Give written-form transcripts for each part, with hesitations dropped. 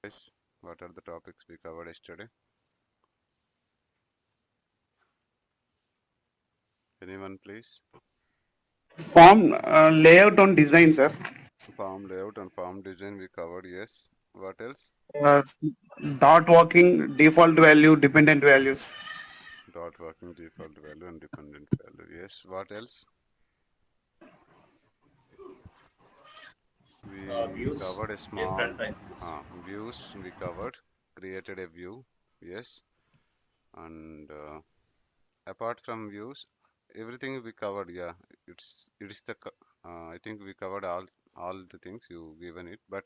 Guys, what are the topics we covered yesterday? Anyone, please? Form layout on design, sir. Form layout and form design we covered, yes. What else? Uh, Dot working, default value, dependent values. Dot working default value and dependent value. Yes. What else? We Views, covered a small different types. views. We covered, created a view. Yes. And apart from views, everything we covered. Yeah, it is the. I think we covered all the things you given it, but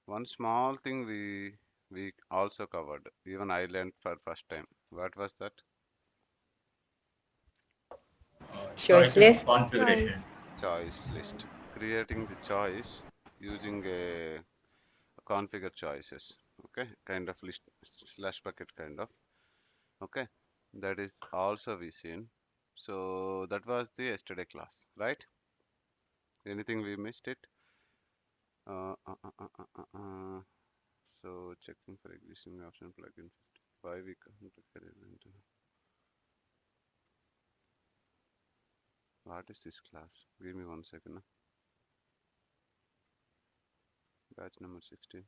one small thing we also covered, even I learned for first time. What was that? Choices of Choiceless choice. configuration. Choice list. Creating the choice using a configure choices. Okay, kind of list slash bucket kind of. Okay, that is also we seen. So that was the yesterday class, right? Anything we missed it? Uh, uh, uh, uh, uh, uh, uh. So checking for existing option plugin. Why we can't carry it into what is this class? Give me 1 second. Batch number 16.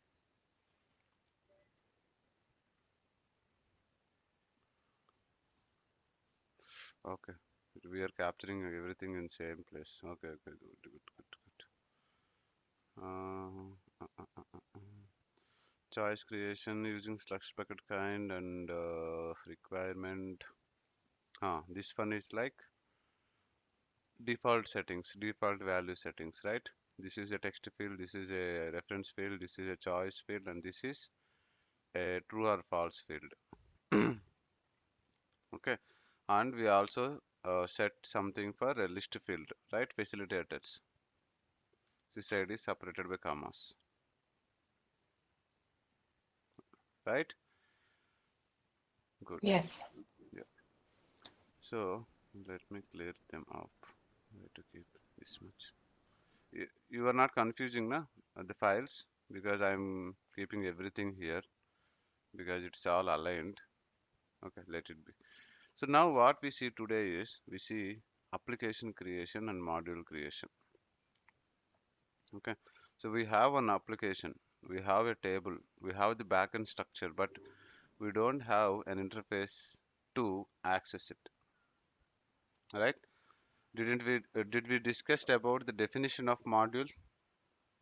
Okay. We are capturing everything in same place. Okay, okay, good. Choice creation using structure bucket kind and requirement. This one is like default settings, default value settings, right? This is a text field, this is a reference field, this is a choice field, and this is a true or false field. Okay, and we also set something for a list field, right? Facilitators. This side is separated by commas, right? Good. Yes. Yeah. So let me clear them up. Where to keep this much? You are not confusing, na? The files because I'm keeping everything here because it's all aligned. Okay, let it be. So now what we see today is we see application creation and module creation. Okay, so we have an application, we have a table, we have the backend structure, but we don't have an interface to access it, right? Did we discussed about the definition of module?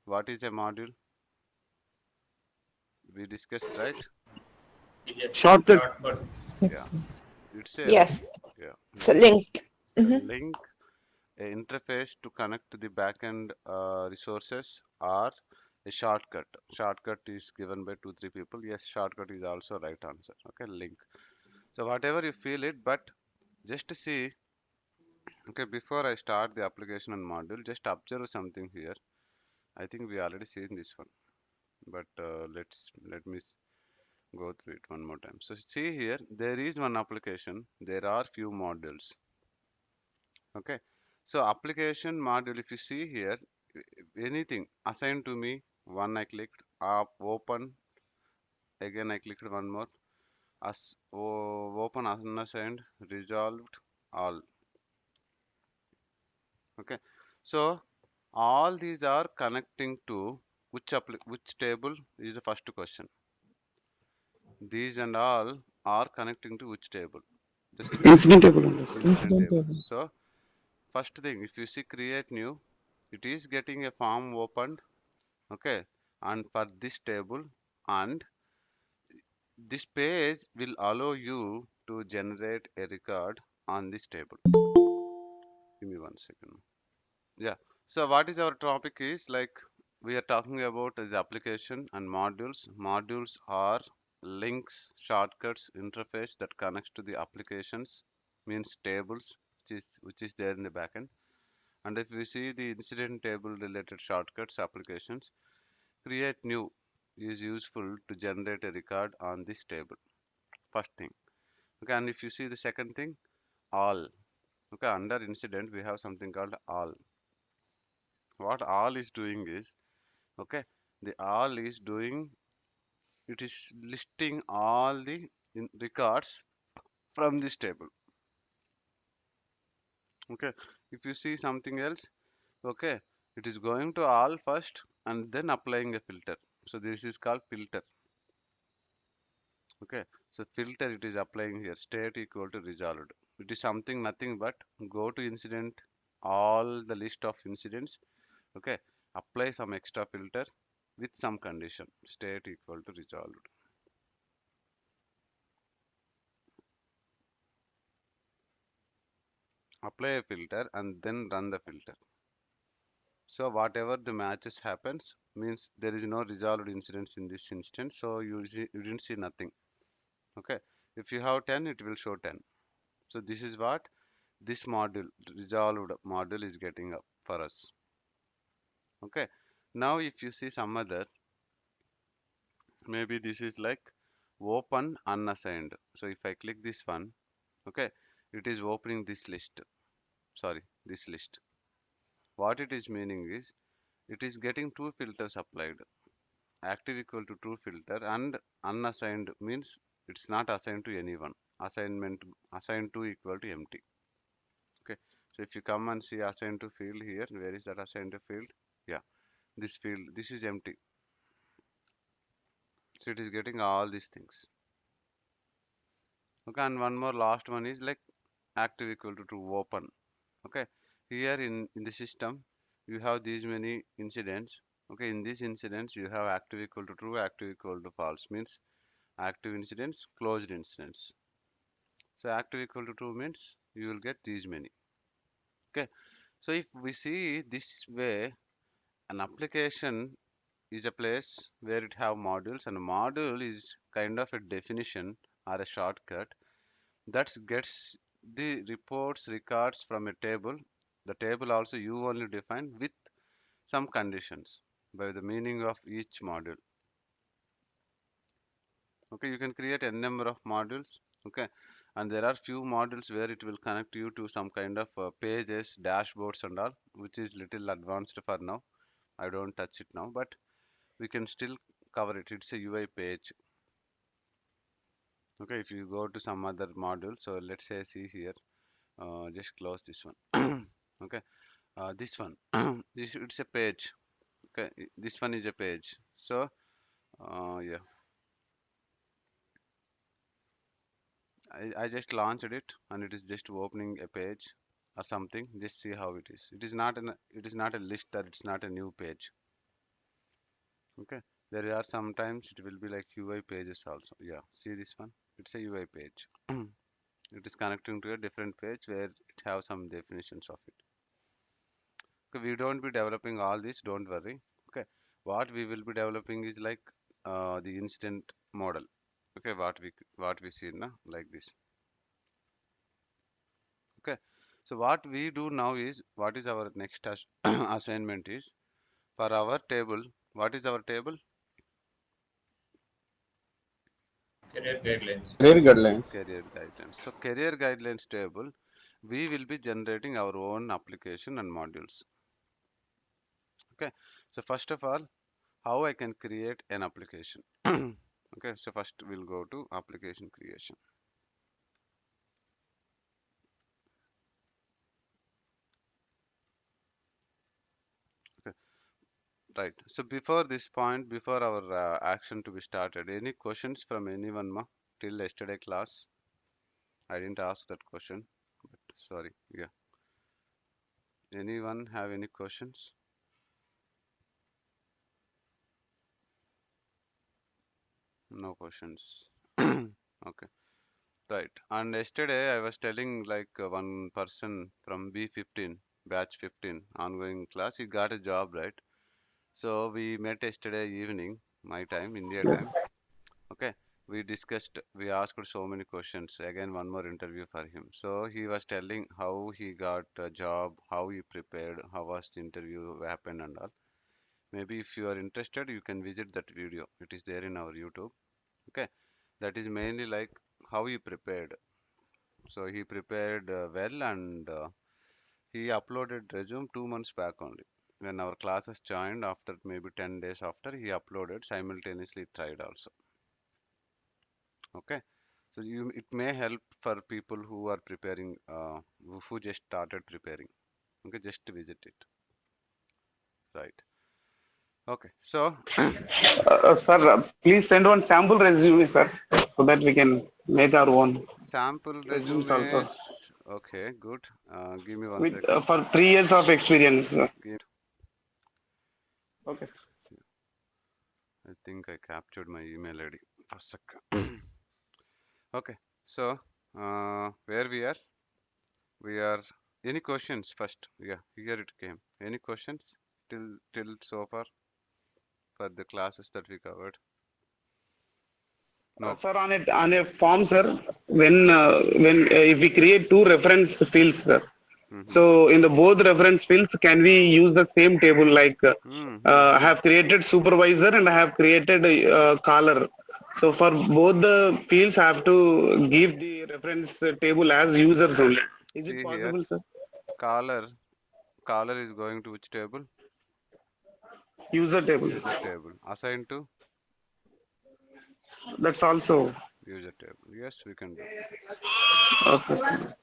What is a module? We discussed, right? Yes, Shortcut. shortcut. Yeah, it's a Yes. yeah, It's a it's link. a Hmm. link, a interface to connect to the backend resources, or a shortcut. Shortcut is given by 2 3 people. Yes, shortcut is also right answer. Okay, link. So whatever you feel it, but just to see, okay, before I start the application and module, just observe something here. I think we already seen this one, but let me go through it one more time. So see here, there is one application. There are few modules. Okay, so application module. If you see here, anything assigned to me, one I clicked, up, open. Again I clicked one more. Open unassigned, resolved, all. Okay, so all these are connecting to which table is the first question. These and all are connecting to which table? Just Incident table understand. incident table. So first thing, if you see create new, it is getting a form opened. Okay, and for this table, and this page will allow you to generate a record on this table. Give me 1 second. Yeah. So what is our topic is like we are talking about the application and modules. Modules are links, shortcuts, interface that connects to the applications, means tables, which is there in the backend. And if we see the incident table related shortcuts applications, create new is useful to generate a record on this table. First thing. Okay, and if you see the second thing, all. Okay, under incident we have something called all. What all is doing is, okay, the all is doing it is listing all the records from this table. Okay, if you see something else, okay, it is going to all first and then applying a filter. So this is called filter. Okay, so filter it is applying here, state equal to resolved. It is something nothing but go to incident, all the list of incidents. Okay, apply some extra filter with some condition, state equal to resolved. Apply a filter and then run the filter. So whatever the matches happens means there is no resolved incidents in this instance, so you didn't see nothing. Okay, if you have 10 it will show 10. So this is what this module, resolved module, is getting up for us. Okay, now if you see some other, maybe this is like open unassigned. So if I click this one, okay, it is opening this list, sorry, this list. What it is meaning is it is getting two filters applied, active equal to true filter, and unassigned means it's not assigned to anyone, assignment assigned to equal to empty. Okay, so if you come and see assigned to field here, where is that assigned to field? Yeah, this field, this is empty, so it is getting all these things. Okay, and one more last one is like active equal to true open. Okay, here in the system you have these many incidents. Okay, in these incidents you have active equal to true, active equal to false, means active incidents, closed incidents. So active equal to true means you will get these many. Okay, so if we see this way, an application is a place where it have modules, and a module is kind of a definition or a shortcut that gets the reports records from a table. The table also you only define with some conditions by the meaning of each module. Okay, you can create a number of modules. Okay, and there are few modules where it will connect you to some kind of pages, dashboards and all, which is little advanced for now. I don't touch it now, but we can still cover it. It's a UI page. Okay, if you go to some other module, so let's say see here, just close this one. Okay, this one, this it's a page. Okay, this one is a page. So yeah, I just launched it and it is just opening a page or something. Just see how it is. It is not a list, or it's not a new page. Okay, there are sometimes it will be like UI pages also. Yeah, see this one, it's a UI page. It is connecting to a different page where it have some definitions of it. Okay, we don't be developing all this, don't worry. Okay, what we will be developing is like the incident model. Okay, what we see now like this. Okay, so what we do now is, what is our next assignment is for our table. What is our table? Career guidelines. Career guidelines. Career guidelines. So career guidelines table, we will be generating our own application and modules. Okay, so first of all, how I can create an application. Okay, so first we'll go to application creation. Okay, right. So before this point, before our action to be started, any questions from anyone ma till yesterday class? I didn't ask that question, but sorry. Yeah, anyone have any questions? No questions. Okay, right. And yesterday I was telling like one person from B15, batch 15, ongoing class, he got a job, right? So we met yesterday evening, my time, India time. Okay, we discussed, we asked so many questions. Again, one more interview for him. So he was telling how he got a job, how he prepared, how was the interview happened and all. Maybe if you are interested, you can visit that video. It is there in our YouTube. Okay, that is mainly like how he prepared. So he prepared well, and he uploaded resume 2 months back only. When our classes joined, after maybe 10 days after, he uploaded simultaneously tried also. Okay, so it may help for people who are preparing, who just started preparing. Okay, just to visit it. Right. Okay, so Sir, please send one sample resume, sir, so that we can make our own sample resumes resume. also Okay, good. Give me one with second. for 3 years of experience. Okay. I think I captured my email ID. A second. Okay, so where we are? We are. Any questions first? Yeah, here it came. Any questions till so far for the classes that we covered? No. Sir, on a form, sir, when if we create two reference fields, sir, Mm-hmm. so in the both reference fields, can we use the same table? Like I Mm-hmm. have created supervisor and I have created caller. So for both the fields, I have to give the reference table as users only. Is it See here, possible, sir? caller. Caller is going to which table? User table. User table. Assigned to That's also user table. Yes, we can do. okay, sir.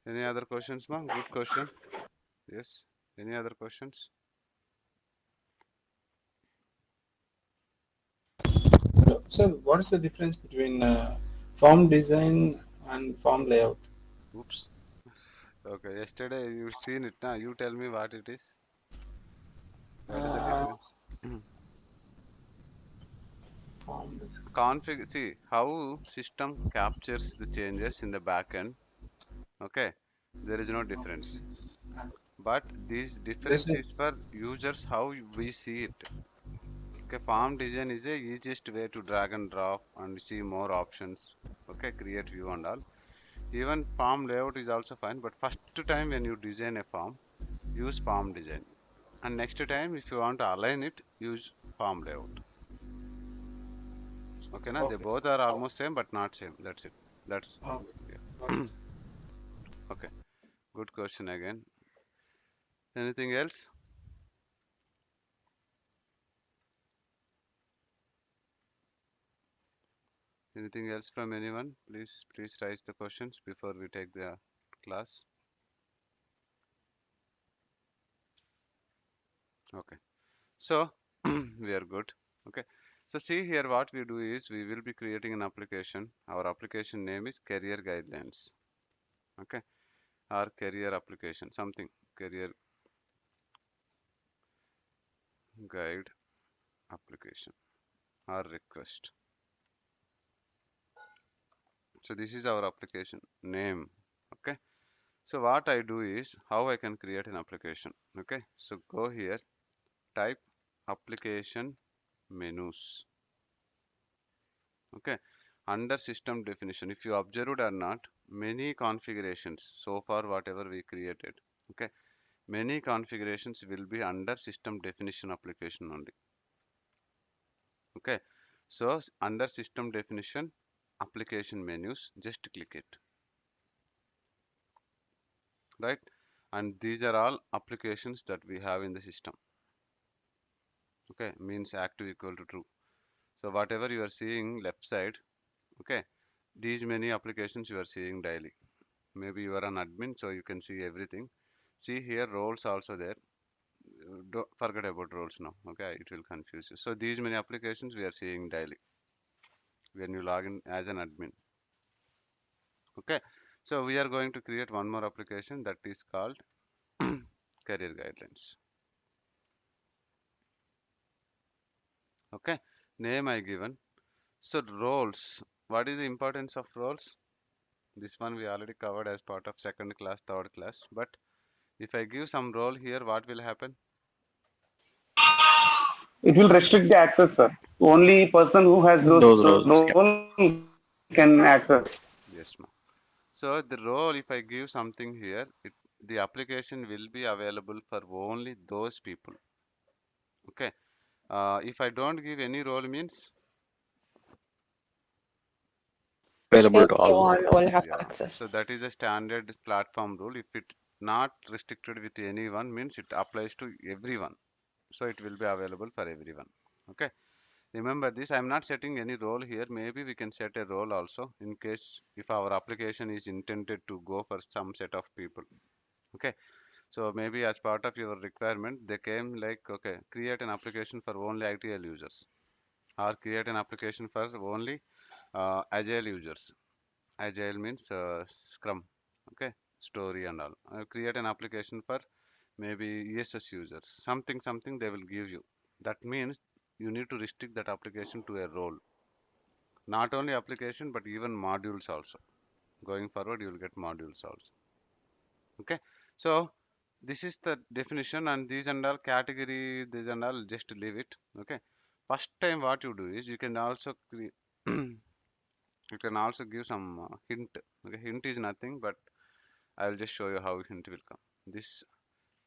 Any other questions, ma? Good question. Yes. Any other questions? So, what is the difference between form design and form layout? Oops. Okay. Yesterday you seen it now. You tell me what it is. What is the Uh, difference? form design. Config. See how system captures the changes in the backend. Okay. There is no difference. But this This difference is is for users how we see it. Okay. Form design is the easiest way to drag and drop and see more options. Okay. Create view and all. Even form layout is also fine. But first time when you design a form, use form design. And next time if you want to align it, use form layout. Okay, na? They okay. both are almost same but not same. That's it. That's Okay. Got yeah. Okay, good question again. Anything else? Anything else from anyone? Please raise the questions before we take the class. Okay, so we are good. Okay, so see here what we do is we will be creating an application. Our application name is career guidelines. Okay, our career application, something career guide application or request. So this is our application name. Okay, so what I do is how I can create an application. Okay, so go here, type application menus. Okay, under system definition, if you observed or not, many configurations so far whatever we created, okay, many configurations will be under system definition application only. Okay, so under system definition application menus, just click it, right? And these are all applications that we have in the system. Okay, means active equal to true. So whatever you are seeing left side, okay, these many applications you are seeing daily. Maybe you are an admin, so you can see everything. See here roles also there. Don't forget about roles now. Okay, it will confuse you. So these many applications we are seeing daily when you log in as an admin. Okay, so we are going to create one more application that is called career guidelines. Okay, name I given. So roles. What is the importance of roles? This one we already covered as part of second class, third class. But if I give some role here, what will happen? It will restrict the access, sir. Only person who has those those roles. role can access. Yes, ma'am. So the role, if I give something here, the application will be available for only those people. Okay. If I don't give any role means, Available to all. All have yeah. access. So that is a standard platform rule. If it not restricted with anyone means it applies to everyone. So it will be available for everyone. Okay. Remember this, I'm not setting any role here. Maybe we can set a role also in case if our application is intended to go for some set of people. Okay, so maybe as part of your requirement, they came like, okay, create an application for only ITL users, or create an application for only agile users. Agile means Scrum, okay, story and all. Create an application for maybe ESS users, something they will give you. That means you need to restrict that application to a role. Not only application, but even modules also. Going forward, you will get modules also. Okay, so this is the definition, and these and all category, these and all, just leave it. Okay, first time what you do is you can also you can also give some hint. Okay, hint is nothing, but I will just show you how hint will come. This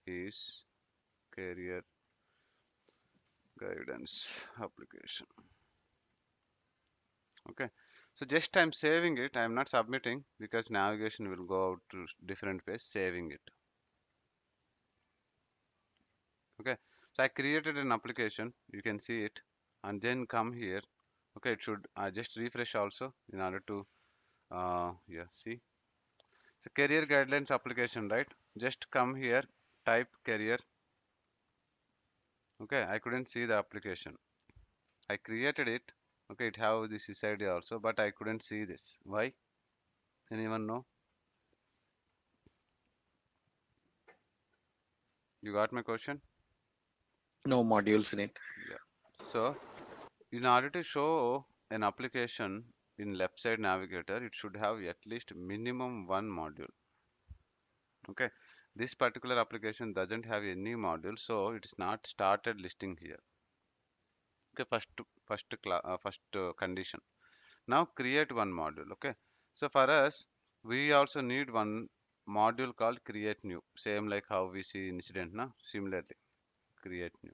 is career guidance application. Okay, so just I'm saving it. I'm not submitting because navigation will go out to different ways. Saving it. Okay, so I created an application. You can see it, and then come here. Okay, it should just refresh also in order to yeah, see. So career guidelines application, right? Just come here, type career. Okay, I couldn't see the application. I created it. Okay, it have this idea also, but I couldn't see this. Why? Anyone know? You got my question? No modules in it. Yeah. So in order to show an application in left side navigator, it should have at least minimum one module. Okay, this particular application doesn't have any module, so it is not started listing here. Okay, first condition. Now create one module. Okay, so for us, we also need one module called create new, same like how we see incident now. Similarly, create new.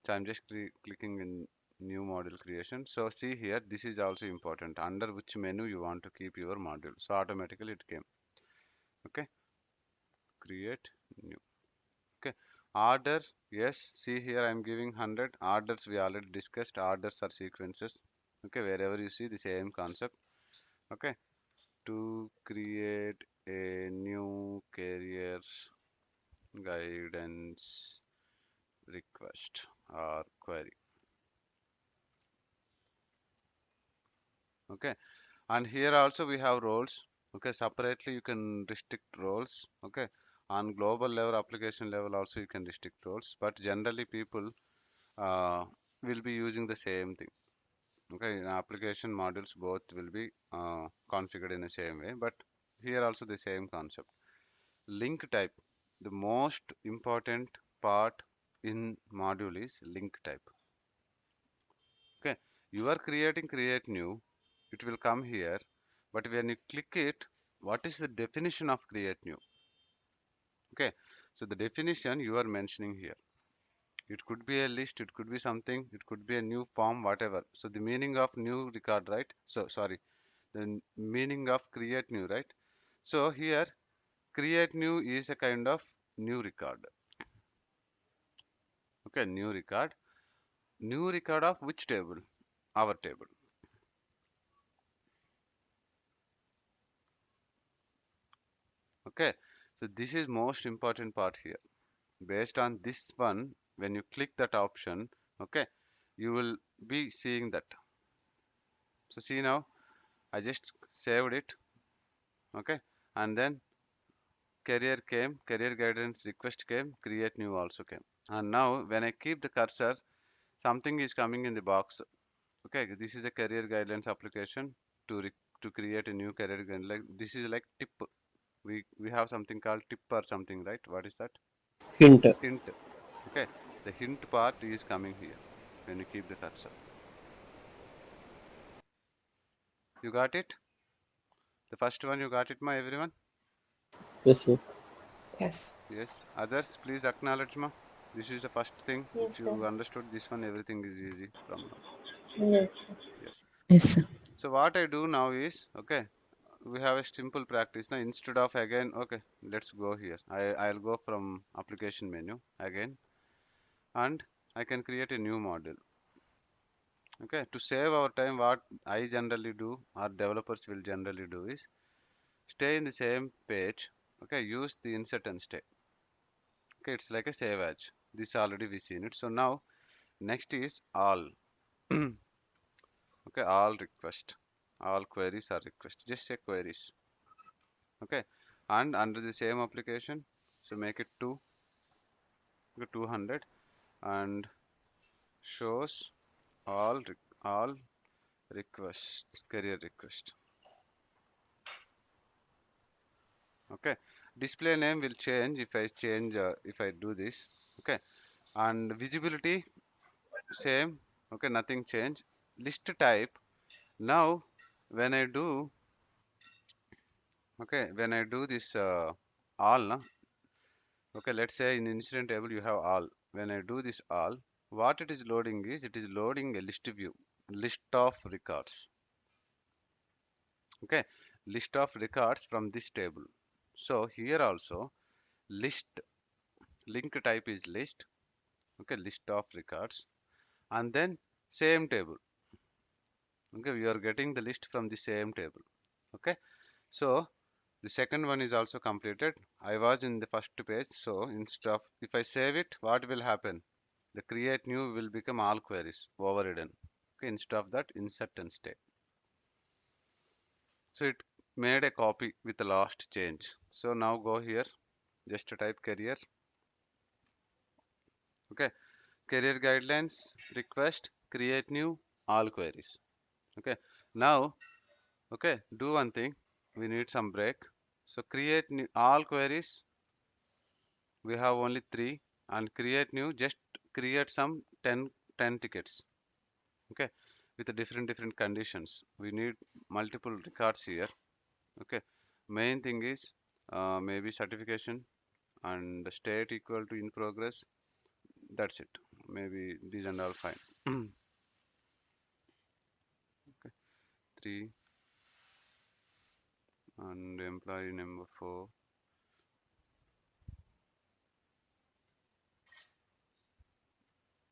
So I'm just clicking in new module creation. So see here, this is also important, under which menu you want to keep your module. So automatically it came. Okay, create new. Okay, order, yes, see here I'm giving 100. Orders we already discussed. Orders are sequences. Okay, wherever you see the same concept. Okay, to create a new career guidance request or query. Okay, and here also we have roles. Okay, separately you can restrict roles. Okay, on global level, application level also you can restrict roles, but generally people uh, will be using the same thing. Okay, in application modules both will be configured in the same way, but here also the same concept. Link type, the most important part in module is link type. Okay, you are creating create new, it will come here, but when you click it, what is the definition of create new? Okay, so the definition you are mentioning here, it could be a list, it could be something, it could be a new form, whatever. So the meaning of new record, right? So sorry, the meaning of create new, right? So here create new is a kind of new record. Okay, new record of which table? Our table. Okay, so this is most important part here. Based on this one, when you click that option, okay, you will be seeing that. So see now, I just saved it. Okay, and then career came, career guidance request came, create new also came. And now when I keep the cursor, something is coming in the box. Okay, this is a career guidelines application to to create a new career guideline. This is like tip. We have something called tip or something, right? What is that? Hint. Hint. Okay, the hint part is coming here when you keep the cursor. You got it? The first one you got it, my everyone? Yes, sir. Yes. Yes. Others, please acknowledge, ma. This is the first thing. Yes, If sir. you understood this one, everything is easy from now. Yes. Yes. Yes, sir. So what I do now is, okay, we have a simple practice now. Instead of again, okay, let's go here. I'll go from application menu again, and I can create a new module. Okay, to save our time, what I generally do or developers will generally do is stay in the same page. Okay, use the insert and stay. Okay, it's like a save as. This already we seen it. So now next is all. Okay, all request, all queries are request. Just say queries. Okay, and under the same application, so make it 200 and shows all request career request. Okay, display name will change if I change if I do this. Okay, and visibility same. Okay, nothing change. List type now when I do, okay, when I do this all na, okay, let's say in incident table you have all. When I do this all, what it is loading is it is loading a list view, list of records. Okay, list of records from this table. So here also list, link type is list. Okay, list of records, and then same table. Okay, we are getting the list from the same table. Okay, so the second one is also completed. I was in the first page, so instead of if I save it, what will happen? The create new will become all queries overridden. Okay, instead of that, insert and stay. So it made a copy with the last change. So now go here, just type career. Okay, career guidelines, request, create new, all queries. Okay, now, okay, do one thing. We need some break. So create new, all queries. We have only 3, and create new, just create some 10 tickets. Okay, with the different conditions. We need multiple records here. Okay, main thing is maybe certification and the state equal to in progress. That's it. Maybe these and all fine. Okay, 3 and employee number 4.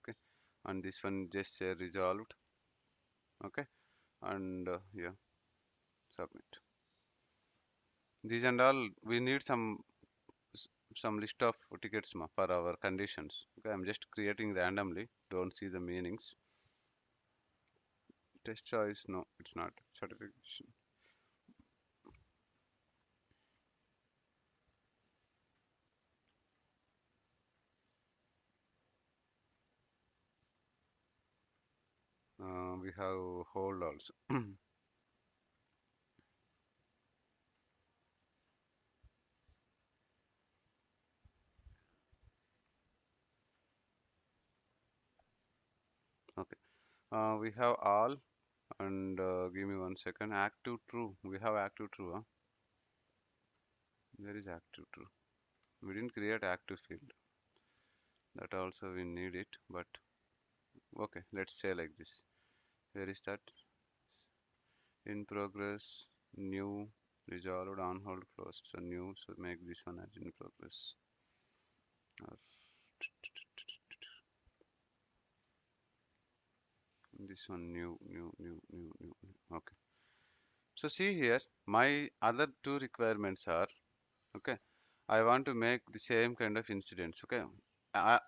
Okay, and this one just say resolved. Okay, and yeah, submit. These and all we need some list of tickets for our conditions. Okay, I'm just creating randomly. Don't see the meanings. Test choice, no, it's not. Certification. We have hold also. Okay, we have all, and give me 1 second. Active true. We have active true. Huh? Where is active true? We didn't create active field. That also we need it, but okay, let's say like this. Where is that? In progress, new, resolved, on hold, closed. So new, so make this one as in progress. Or this one new. Okay. So see here, my other two requirements are, okay, I want to make the same kind of incidents. Okay,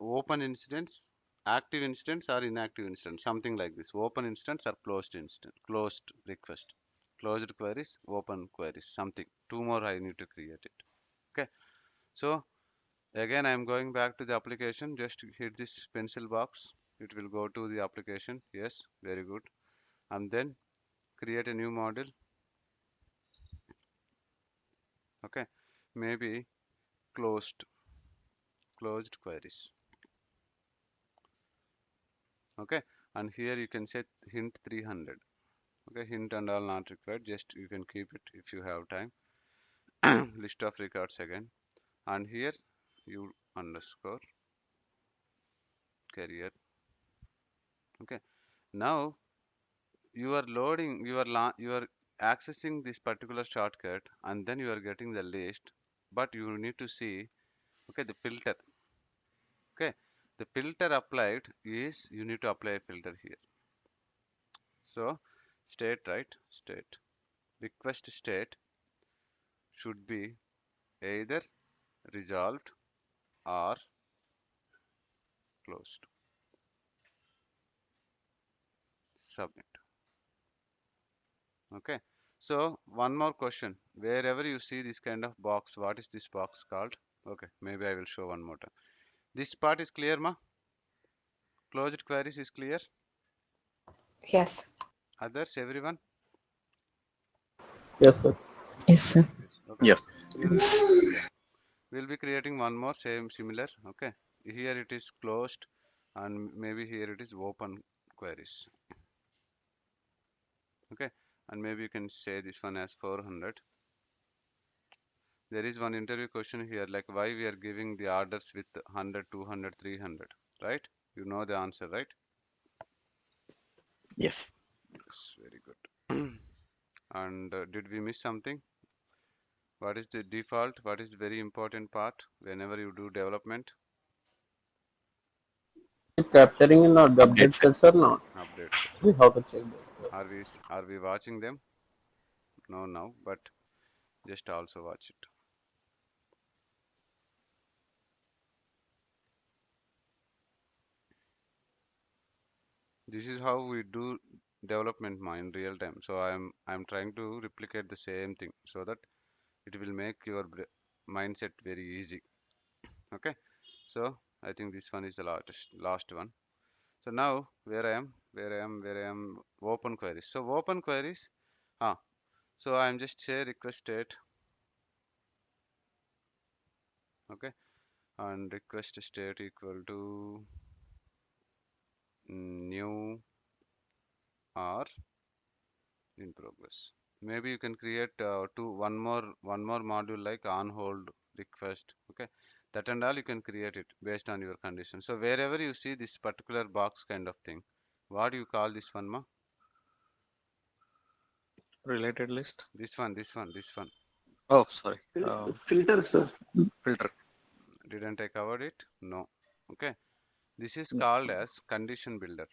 open instance, active instance or inactive instance, something like this. Open instance or closed instance, closed request, closed queries, open queries, something. Two more I need to create it. Okay, so again I am going back to the application. Just hit this pencil box. It will go to the application. Yes, very good. And then create a new module. Okay, maybe closed queries. Okay, and here you can set hint 300. Okay, hint and all not required, just you can keep it if you have time. List of records again, and here you underscore career. Okay, now you are loading, you are accessing this particular shortcut, and then you are getting the list, but you need to see, okay, the filter. Okay, the filter applied is, you need to apply a filter here. So state, right? State, request state should be either resolved or closed. Submit. Okay. So one more question. Wherever you see this kind of box, what is this box called? Okay, maybe I will show one more time. This part is clear, ma? Closed queries is clear? Yes. Others, everyone? Yes, sir. Yes, sir. Okay. Yes. We'll be creating one more same similar. Okay. Here it is closed and maybe here it is open queries. Okay. And maybe you can say this one as 400. There is one interview question here, like why we are giving the orders with 100, 200, 300, right? You know the answer, right? Yes. Yes, very good. And did we miss something? What is the default? What is the very important part whenever you do development? Capturing in the update sets or not? Updates. We have to check that. Are we watching them? No, now, but just also watch it. This is how we do development in real time. So I'm trying to replicate the same thing so that it will make your mindset very easy. Okay. So I think this one is the last one. So now where I am open queries. So open queries. So I'm just say request state. Okay. And request state equal to new or in progress. Maybe you can create one more module like on hold request. Okay, that and all you can create it based on your condition. So wherever you see this particular box kind of thing, what do you call this one, ma? Related list. This one. Oh, sorry. Filter, sir. Filter. Didn't I cover it? No. Okay, this is called as condition builder.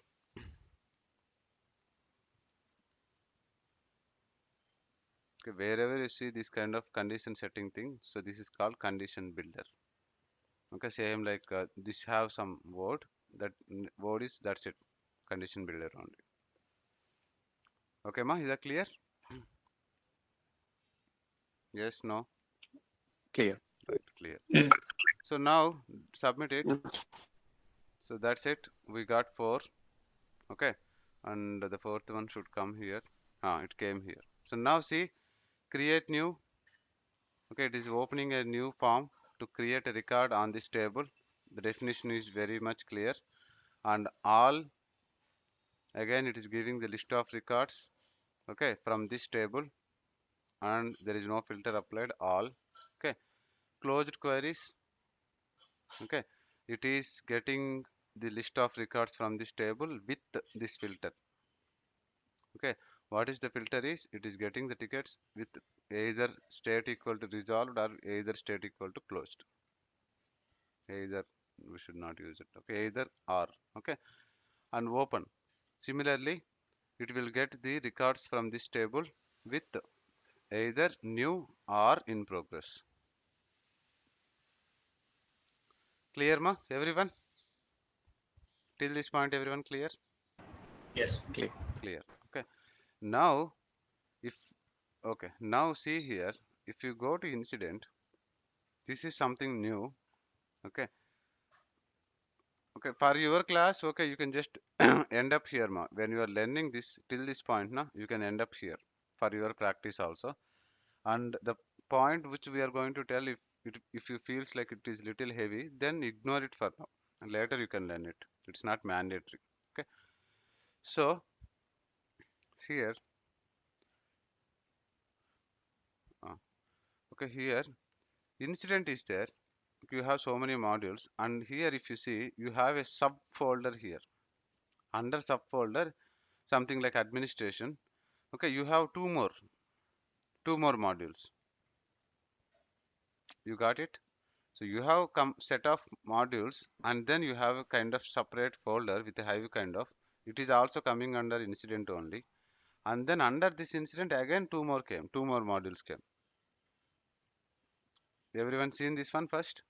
Okay, wherever you see this kind of condition setting thing, so this is called condition builder. Okay, same like this have some word, that word is, that's it, condition builder only. Okay, ma, is that clear? Yes, no? Clear. Right, clear. Yes. So now submit it. So that's it, we got 4. Okay, and the 4th one should come here. It came here. So now see, create new. Okay, it is opening a new form to create a record on this table. The definition is very much clear, and all, again it is giving the list of records, okay, from this table, and there is no filter applied, all. Okay, closed queries. Okay, it is getting the list of records from this table with this filter. Okay, what is the filter is, it is getting the tickets with either state equal to resolved or either state equal to closed. Either, we should not use it. Okay, either or. Okay, and open, similarly it will get the records from this table with either new or in progress. Clear, ma, everyone? Till this point, everyone clear? Yes. Clear. Clear. Okay, now if, okay, now see here, if you go to incident, this is something new. Okay, okay, for your class, okay, you can just end up here, ma. When you are learning this till this point, na, you can end up here for your practice also. And the point which we are going to tell, if you feels like it is little heavy, then ignore it for now, and later you can learn it. It's not mandatory. Okay, so here, okay, here incident is there. You have so many modules, and here if you see, you have a subfolder here. Under subfolder, something like administration. Okay, you have two more modules. You got it? So you have set of modules, and then you have a kind of separate folder with a hive kind of. It is also coming under incident only. And then under this incident again two more modules came. Everyone seen this one first?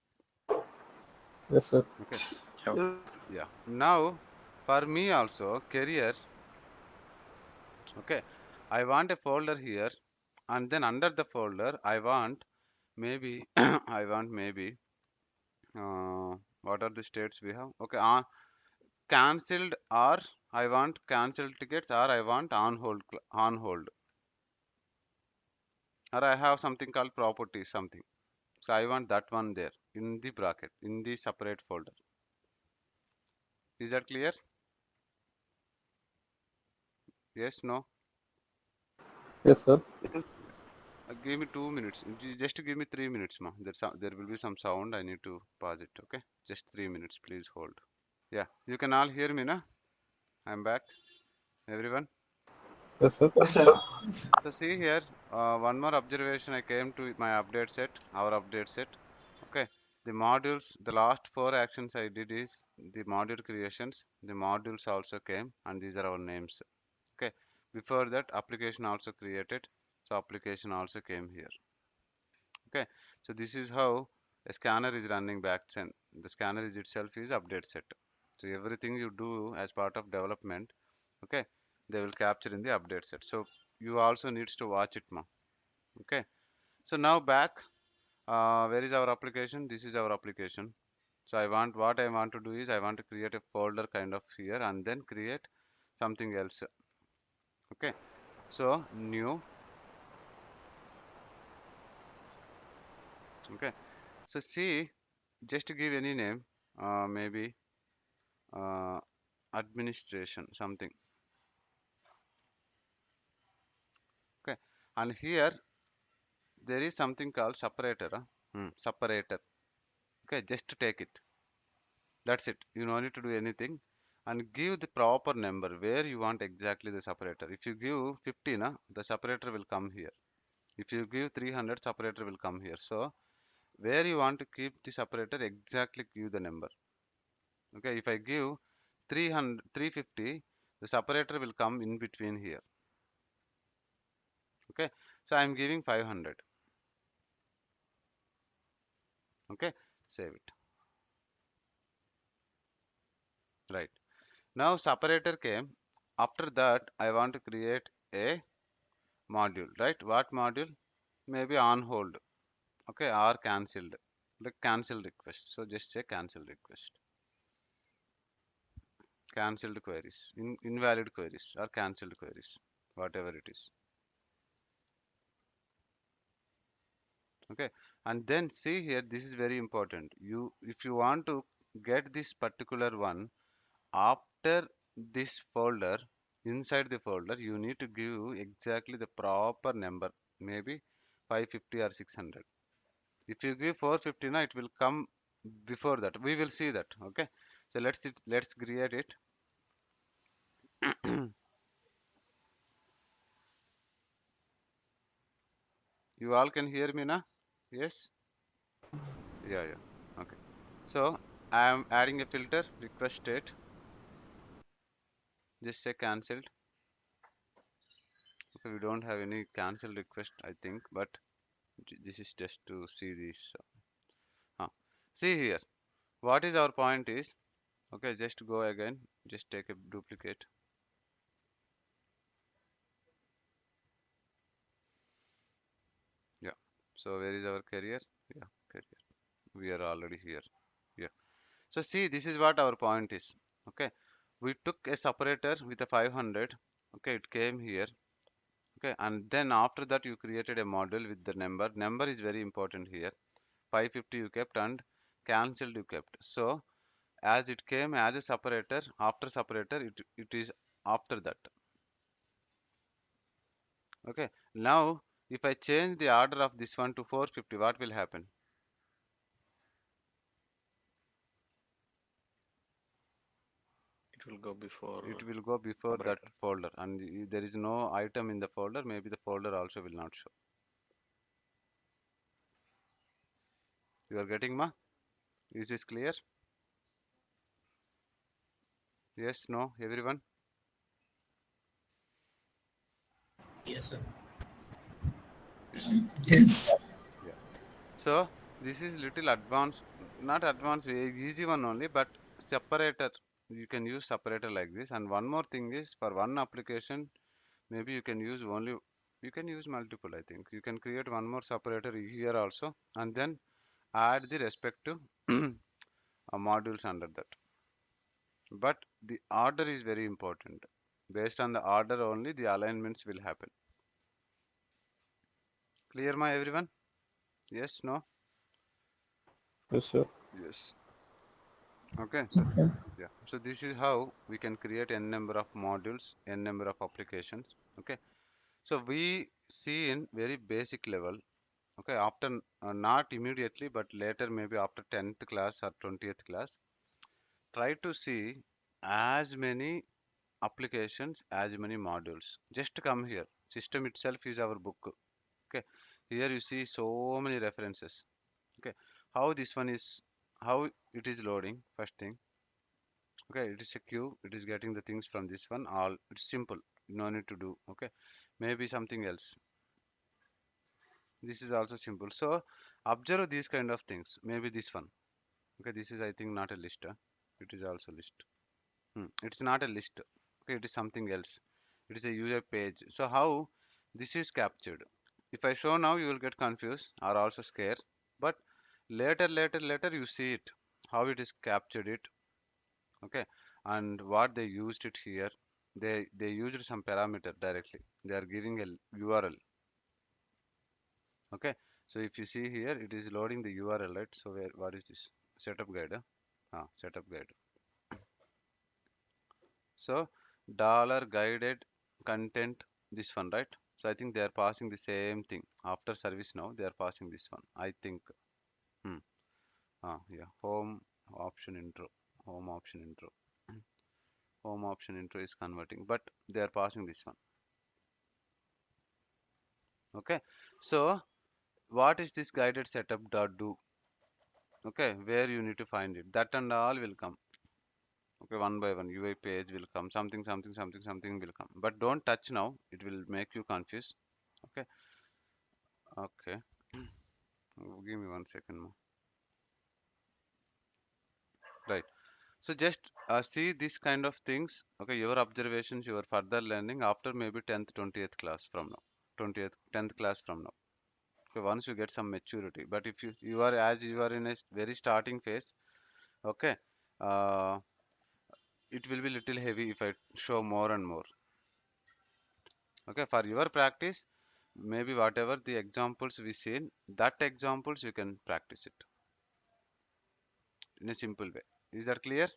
Yes, sir. Okay. Yeah. Yeah. Now for me also career. Okay. I want a folder here, and then under the folder I want maybe I want maybe what are the states we have? Okay. Cancelled, or I want cancelled tickets, or I want on hold, or I have something called properties something. So I want that one there in the bracket in the separate folder. Is that clear? Yes, no? Yes, sir. Give me 2 minutes. Just give me 3 minutes, ma. There will be some sound. I need to pause it. Okay, just 3 minutes. Please hold. Yeah, you can all hear me, na? I'm back. Everyone. Yes, sir. Yes, sir. So see here, one more observation. I came to my update set, our update set. Okay, the modules, the last 4 actions I did is the module creations. The modules also came, and these are our names. Okay, before that, application also created. So application also came here. Okay, so this is how a scanner is running backend. The scanner is itself is update set. So everything you do as part of development, okay, they will capture in the update set. So you also needs to watch it, ma. Okay, so now back, where is our application? This is our application. So what I want to do is I want to create a folder kind of here, and then create something else. Okay, so new. Okay, so see, just to give any name, maybe uh, administration something. Okay, and here there is something called separator. Separator. Okay, just to take it. That's it. You don't need to do anything, and give the proper number where you want exactly the separator. If you give 50, na, the separator will come here. If you give 300, separator will come here. So where you want to keep the separator, exactly give the number. Okay, if I give 300, 350, the separator will come in between here. Okay, so I'm giving 500. Okay, save it. Right, now separator came. After that I want to create a module, right? What module? Maybe on hold, okay, or cancelled, like cancel request. So just say cancel request, cancelled queries, invalid queries, or cancelled queries, whatever it is. Okay, and then see here, this is very important. If you want to get this particular one after this folder, inside the folder you need to give exactly the proper number, maybe 550 or 600. If you give 450, now it will come before that. We will see that. Okay, so let's create it. You all can hear me now? Yes. Yeah. Okay, so I am adding a filter request state. Just say cancelled. Okay, we don't have any cancel request, I think, but this is just to see this. See here, what is our point is, okay, just go again, just take a duplicate. Yeah, so where is our career? Yeah, career, we are already here. Yeah, so see, this is what our point is. Okay, we took a separator with a 500. Okay, it came here. Okay, and then after that you created a model with the number is very important here. 550 you kept, and cancelled you kept. So as it came as a separator, after separator it is after that. Okay, now if I change the order of this one to 450, what will happen? It will go before It will go before that operator. folder, and there is no item in the folder. Maybe the folder also will not show. You are getting ma? Is this clear? Yes, no, everyone? Yes, sir. Yes. Yeah. So this is little advanced, not advanced, easy one only, but separator. You can use separator like this. And one more thing is for one application, maybe you can use only, you can use multiple, I think. You can create one more separator here also, and then add the respective modules under that. But the order is very important. Based on the order only, the alignments will happen. Clear, my everyone? Yes, no? Yes, sir. Yes. Okay, so yeah, so this is how we can create n number of modules, n number of applications. Okay, so we see in very basic level. Okay, after not immediately, but later, maybe after 10th class or 20th class, try to see as many applications, as many modules. Just come here. System itself is our book. Okay, here you see so many references. Okay, how this one is, how it is loading. First thing. Okay, it is a queue. It is getting the things from this one. All it's simple. No need to do. Okay, maybe something else. This is also simple. So observe these kind of things. Maybe this one. Okay, this is I think not a list. It is also list. It's not a list. Okay, it is something else. It is a user page. So how this is captured? If I show now, you will get confused or also scared. But later you see it. How it is captured it. Okay, and what they used it here. They used some parameter directly. They are giving a URL. Okay, so if you see here, it is loading the URL, right? So where what is this setup guide? Setup guide. So dollar guided content, this one, right? So I think they are passing the same thing after service now. They are passing this one. I think. Hmm. Yeah. Home option intro. Home option intro is converting, but they are passing this one. Okay. So what is this guided setup dot do? Okay, where you need to find it. That and all will come. Okay, one by one UI page will come. Something will come. But don't touch now. It will make you confused. Okay. Okay. Give me 1 second more. Right. So just see this kind of things. Okay, your observations, your further learning after maybe 10th, 20th class from now. 20th, 10th class from now. Okay, once you get some maturity. But if you are as you are in a very starting phase, okay, uh, it will be little heavy if I show more and more. Okay, for your practice, maybe whatever the examples we seen, that examples you can practice it in a simple way. Is that clear?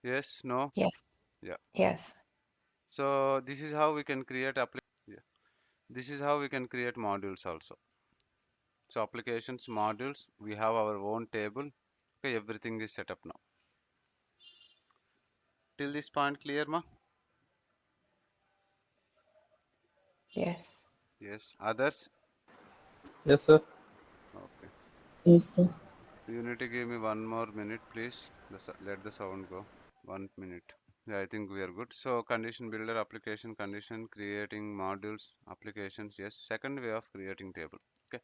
Yes, no? Yes. Yeah. Yes. So this is how we can create yeah. This is how we can create modules also. So applications, modules, we have our own table. Okay, everything is set up now. Till this point clear, ma? Yes. Yes. Others? Yes, sir. Okay. Yes, sir. You need to give me 1 more minute, please. Let the sound go. 1 minute. Yeah, I think we are good. So condition builder, application condition, creating modules, applications. Yes. Second way of creating table. Okay.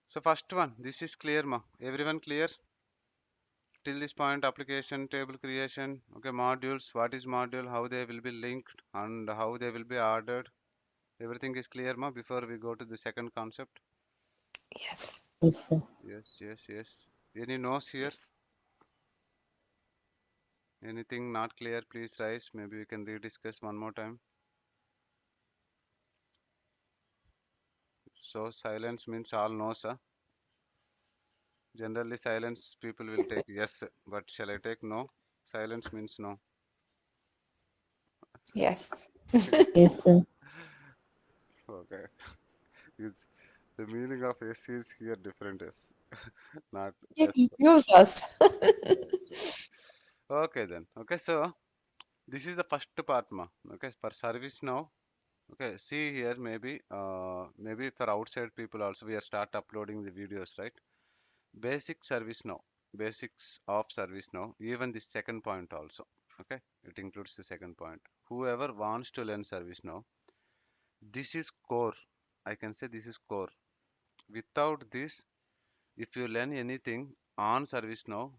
So first one, this is clear, ma. Everyone clear? Till this point, application table creation. Okay, modules. What is module? How they will be linked and how they will be ordered. Everything is clear, ma. Before we go to the second concept. Yes. Yes, sir. Yes. Any no's here? Yes. Anything not clear, please rise. Maybe we can rediscuss one more time. So silence means all no's, huh? Generally silence people will take yes, but shall I take no? Silence means no. Yes. Yes, sir. Okay. It's the meaning of yes is here different yes. Not You yes. confuse us. Okay then. Okay, so this is the first part, ma. Okay, for service now. Okay, see here, maybe for outside people also we are start uploading the videos, right? Basic service now, basics of service now, even the second point also. Okay, it includes the second point. Whoever wants to learn service now, this is core. I can say this is core. Without this, if you learn anything on service now,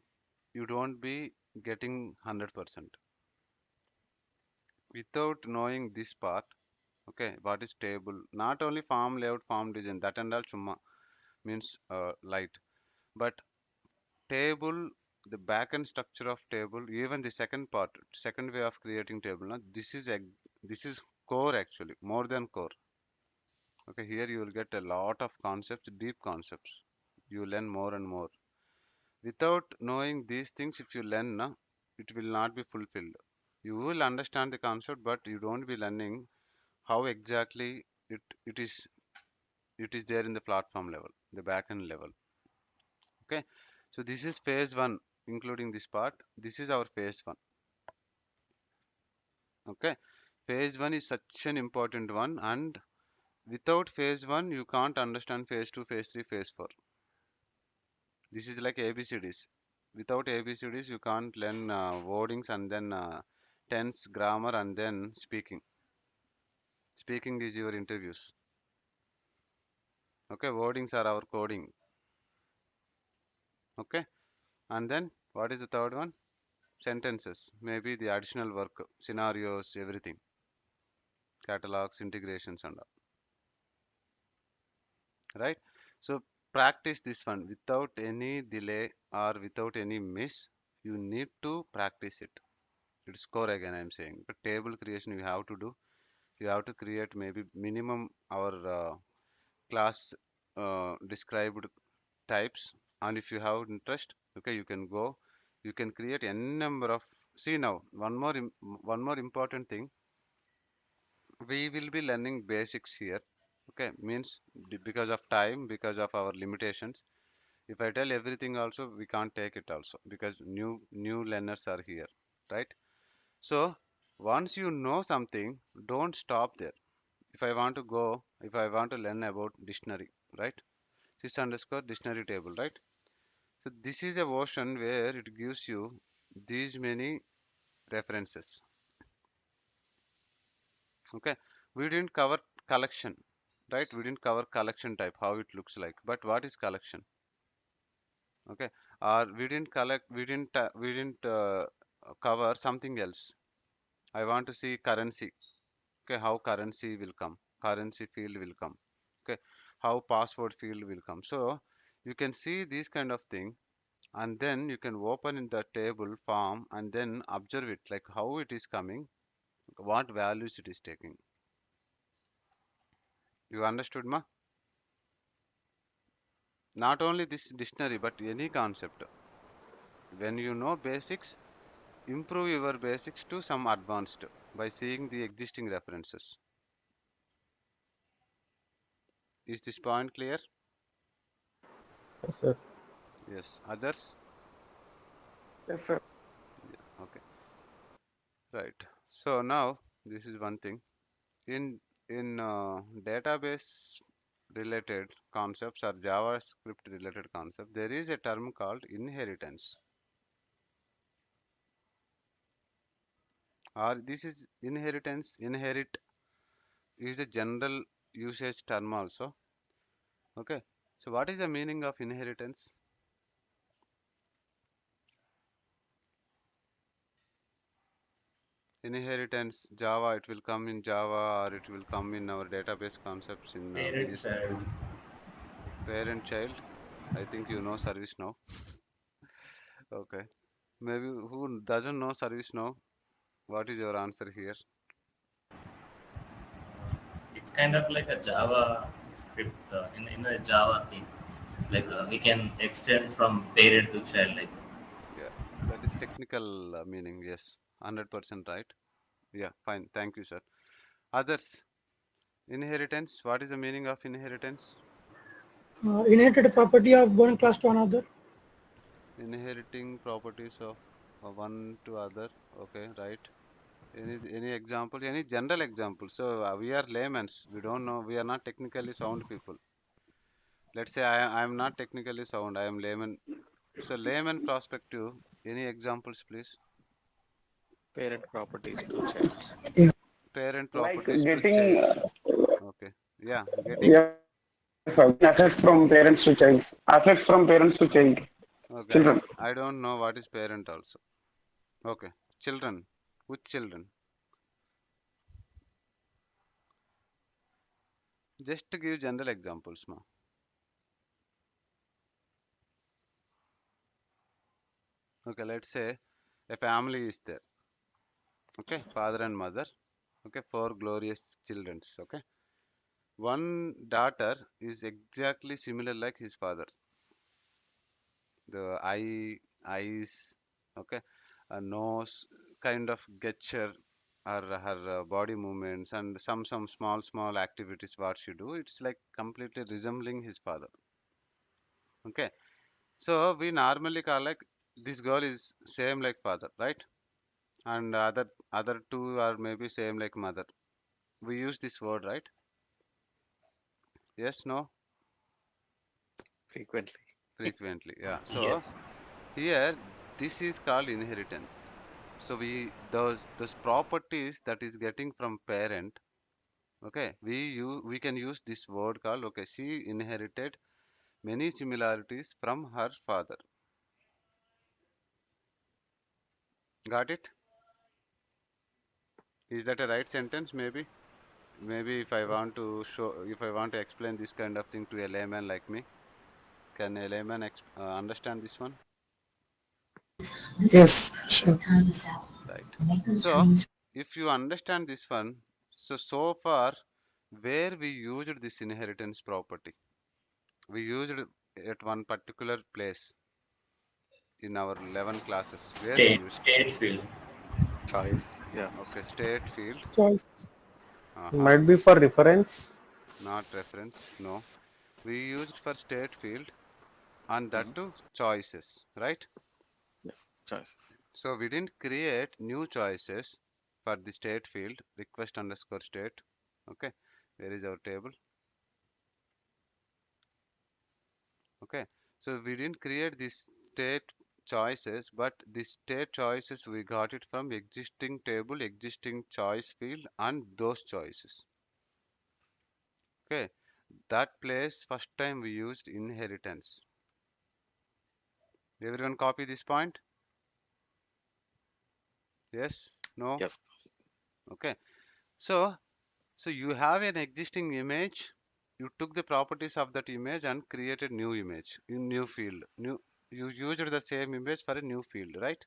you don't be getting 100%. Without knowing this part, okay, what is table? Not only form layout, form design, that and all chumma means light, but table, the backend structure of table, even the second part, second way of creating table, na, this is core actually, more than core. Okay, here you will get a lot of concepts, deep concepts. You learn more and more. Without knowing these things, if you learn, na, it will not be fulfilled. You will understand the concept, but you don't be learning how exactly it is there in the platform level, the backend level. Okay, so this is phase one, including this part. This is our phase one. Okay, phase one is such an important one, and without phase one, you can't understand phase two, phase three, phase four. This is like ABCDs. Without ABCDs, you can't learn wordings and then tense, grammar, and then speaking. Speaking is your interviews. Okay, wordings are our coding. Okay, and then what is the third one? Sentences, maybe the additional work, scenarios, everything, catalogs, integrations, and all. Right? So practice this one without any delay or without any miss. You need to practice it. It's core again, I'm saying. But table creation you have to do. You have to create maybe minimum our class described types. And if you have interest, okay, you can go. You can create n number of. See now, one more important thing. We will be learning basics here. Okay, means because of time, because of our limitations. If I tell everything also, we can't take it also because new learners are here, right? So once you know something, don't stop there. If I want to learn about dictionary, right? Sys underscore dictionary table, right? So this is a version where it gives you these many references. Okay, we didn't cover collection, right? We didn't cover collection type, how it looks like. But what is collection? Okay, or we didn't cover something else. I want to see currency. Okay, how currency will come, currency field will come. Okay, how password field will come. So you can see these kind of thing, and then you can open in the table form and then observe it, like how it is coming, what values it is taking. You understood, ma? Not only this dictionary but any concept. When you know basics, improve your basics to some advanced by seeing the existing references. Is this point clear? Yes, sir. Yes. Others? Yes, sir. Yeah. Okay. Right. So now this is one thing. In database related concepts or JavaScript related concept, there is a term called inheritance. Or this is inheritance. Inherit is a general usage term also. Okay. So what is the meaning of inheritance? Inheritance Java, it will come in Java or it will come in our database concepts in Parent various child. parent child. I think you know service now. Okay. Maybe who doesn't know service now? What is your answer here? It's kind of like a Java script in a Java thing. Like we can extend from parent to child. Like Yeah, that is technical meaning. Yes, 100% right. Yeah, fine. Thank you, sir. Others, inheritance. What is the meaning of inheritance? Inherited property of one class to another. Inheriting properties of one to other. Okay, right. Any example? Any general example? So we are laymen's. We don't know. We are not technically sound people. Let's say I am not technically sound. I am layman. So layman perspective. Any examples, please? Parent properties to child. Parent Like properties to getting, child. Okay. Yeah. Getting. yes, sir, assets from parents to child. Assets from parents to child. Okay. Children. I don't know what is parent also. Okay. Children. Which children? Just to give general examples, ma. Okay. Let's say a family is there. Okay. Father and mother. Okay. Four glorious children. Okay. One daughter is exactly similar like his father. The eyes, okay, a nose, kind of gesture, or her body movements, and some small activities what she do. It's like completely resembling his father. Okay, so we normally call like this girl is same like father, right? And other two are maybe same like mother. We use this word, right? Yes, no, Frequently. frequently. Yeah. Yes. So here, this is called inheritance. So those properties that is getting from parent, okay, we can use this word called, okay, she inherited many similarities from her father. Got it? Is that a right sentence? Maybe if I want to explain this kind of thing to a layman like me, can a layman understand this one? Yes, sure. Right. So if you understand this one, so far where we used this inheritance property, we used it at one particular place in our 11 classes. Where we used? State field. Choice. Yeah. Okay, state field. Choice. Uh-huh. Might be for reference. Not reference. No. We used for state field and that Hmm. too choices, right? Yes. Choices. So we didn't create new choices for the state field, request underscore state. Okay. Where is our table? Okay. So we didn't create this state choices, but the state choices we got it from existing table, existing choice field, and those choices. Okay. That place first time we used inheritance. Everyone copy this point? Yes? No? Yes. Okay. So you have an existing image. You took the properties of that image and created new image in new field. You used the same image for a new field, right?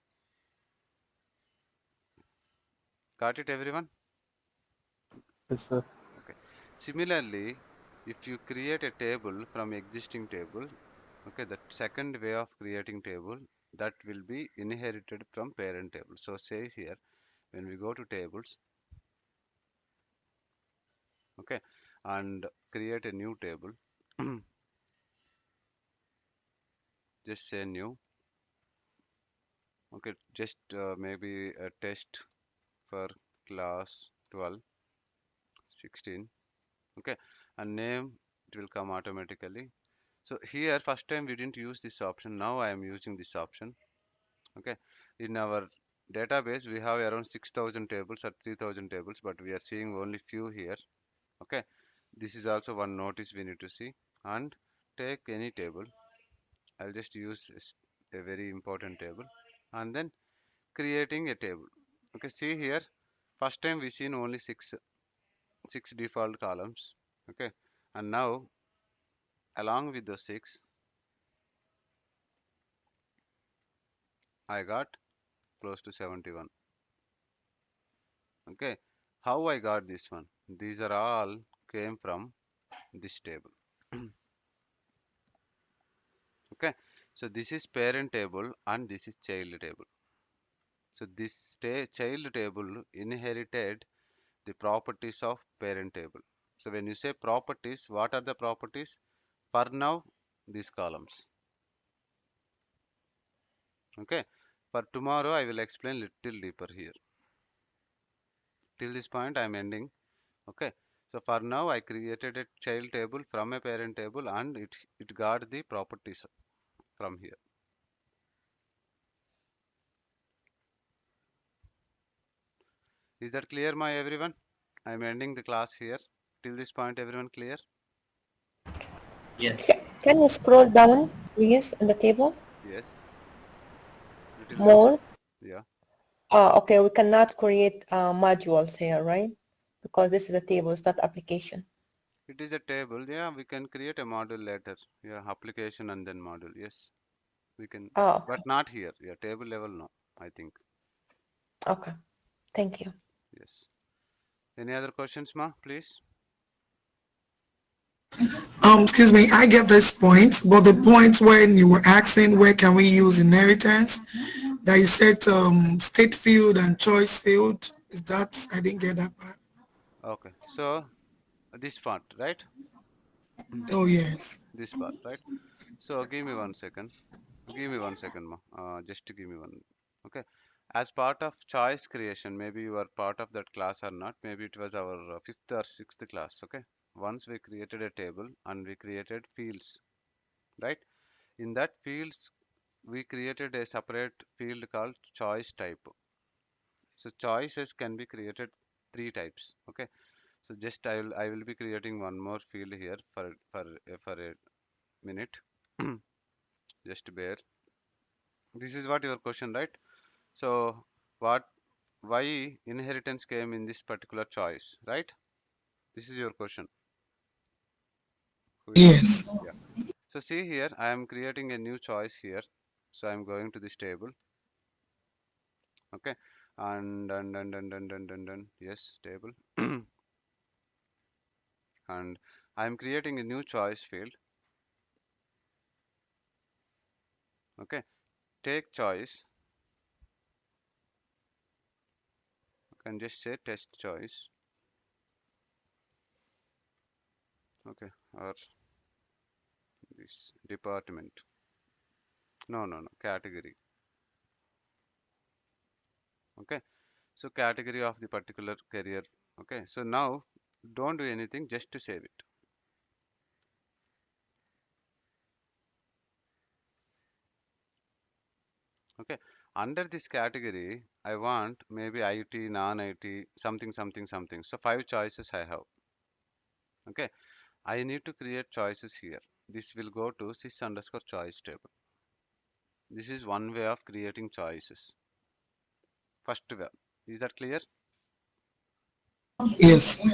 Got it, everyone? Yes, sir. Okay. Similarly, if you create a table from existing table, okay, the second way of creating table that will be inherited from parent table. So say here when we go to tables, okay, and create a new table, just say new, okay, just maybe a test for class 12, 16, okay, and name it will come automatically. So here first time we didn't use this option, now I am using this option. Okay, in our database we have around 6,000 tables or 3,000 tables, but we are seeing only few here. Okay, this is also one notice we need to see. And take any table, I'll just use a very important table, and then creating a table. Okay, see here, first time we seen only six default columns. Okay, and now along with the six I got close to 71. Okay, how I got this one? These are all came from this table. Okay, so this is parent table and this is child table. So this child table inherited the properties of parent table. So when you say properties, what are the properties? For now, these columns. Okay, for tomorrow I will explain little deeper here. Till this point I'm ending. Okay, so for now I created a child table from a parent table, and it got the properties from here. Is that clear, my everyone? I'm ending the class here. Till this point, everyone clear? Yes. Can you scroll down, please, in the table? Yes. Little down. More? Yeah. Okay, we cannot create modules here, right? Because this is a table, it's not application. It is a table. Yeah, we can create a module later. Yeah, application and then module. Yes, we can. Oh, But not here. Yeah, table level, no, I think. okay. Thank you. Yes. Any other questions, ma, please? Excuse me, I get this point, but the point when you were asking where can we use inheritance, that you said state field and choice field, is that, I didn't get that part. Okay. So this part, right? Oh yes. This part, right? So give me 1 second. Give me 1 second, ma. Just to give me one. Okay. As part of choice creation, maybe you are part of that class or not. Maybe it was our fifth or sixth class. Okay. Once we created a table and we created fields, right? In that fields, we created a separate field called choice type. So choices can be created three types. Okay. So just I will be creating one more field here for a minute. Just bear. This is what your question, right? So what why inheritance came in this particular choice, right? This is your question. Who is Yes. yeah. So see here, I am creating a new choice here. So I'm going to this table. Okay. And yes, table. And I'm creating a new choice field. Okay. Take choice. You can just say test choice. Okay. Or this department. No, category. Okay. So category of the particular career. Okay. So now don't do anything, just to save it. Okay. Under this category, I want maybe IT, non-IT, something. So 5 choices I have. Okay. I need to create choices here. This will go to sys underscore choice table. This is one way of creating choices. First way. Is that clear? Yes.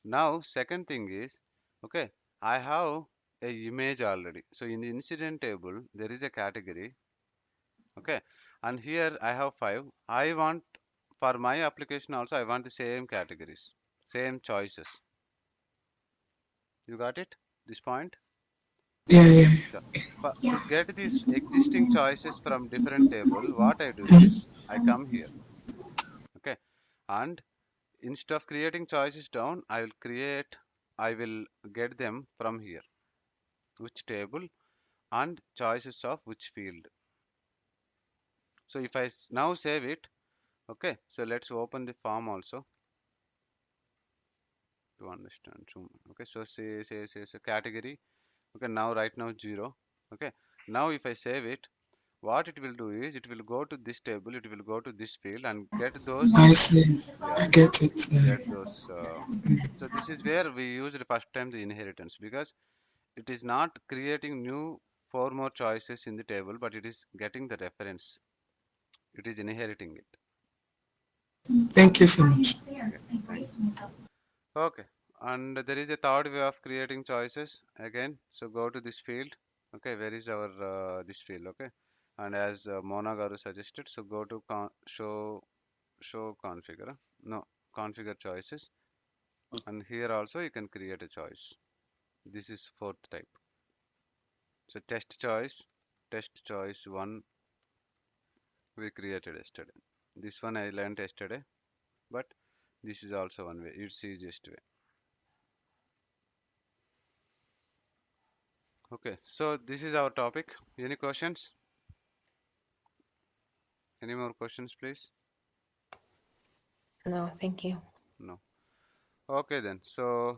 Now, second thing is, okay, I have a image already. So in the incident table, there is a category. Okay. And here I have 5. I want, for my application also, I want the same categories, same choices. You got it? This point? Yeah. Yeah. To get these existing choices from different table, what I do is I come here. Okay. And instead of creating choices down, I will get them from here. Which table and choices of which field. So if I now save it, okay. So let's open the form also to understand. Okay. So say category. Okay. Now right now 0. Okay. Now if I save it, what it will do is it will go to this table, it will go to this field and get those, I see. yeah, I get it. get those. So this is where we use the first time the inheritance, because it is not creating new 4 more choices in the table, but it is getting the reference. It is inheriting it. Thank you so much. Yeah, thanks. Okay, and there is a third way of creating choices again. So go to this field. Okay, where is our this field? Okay, and as Mona Garu suggested, so go to show configure. No, configure choices, and here also you can create a choice. This is fourth type. So test choice one we created yesterday. This one I learned yesterday, but this is also one way. It's easiest way. Okay, so this is our topic. Any questions? Any more questions, please? No, thank you. No. Okay then. So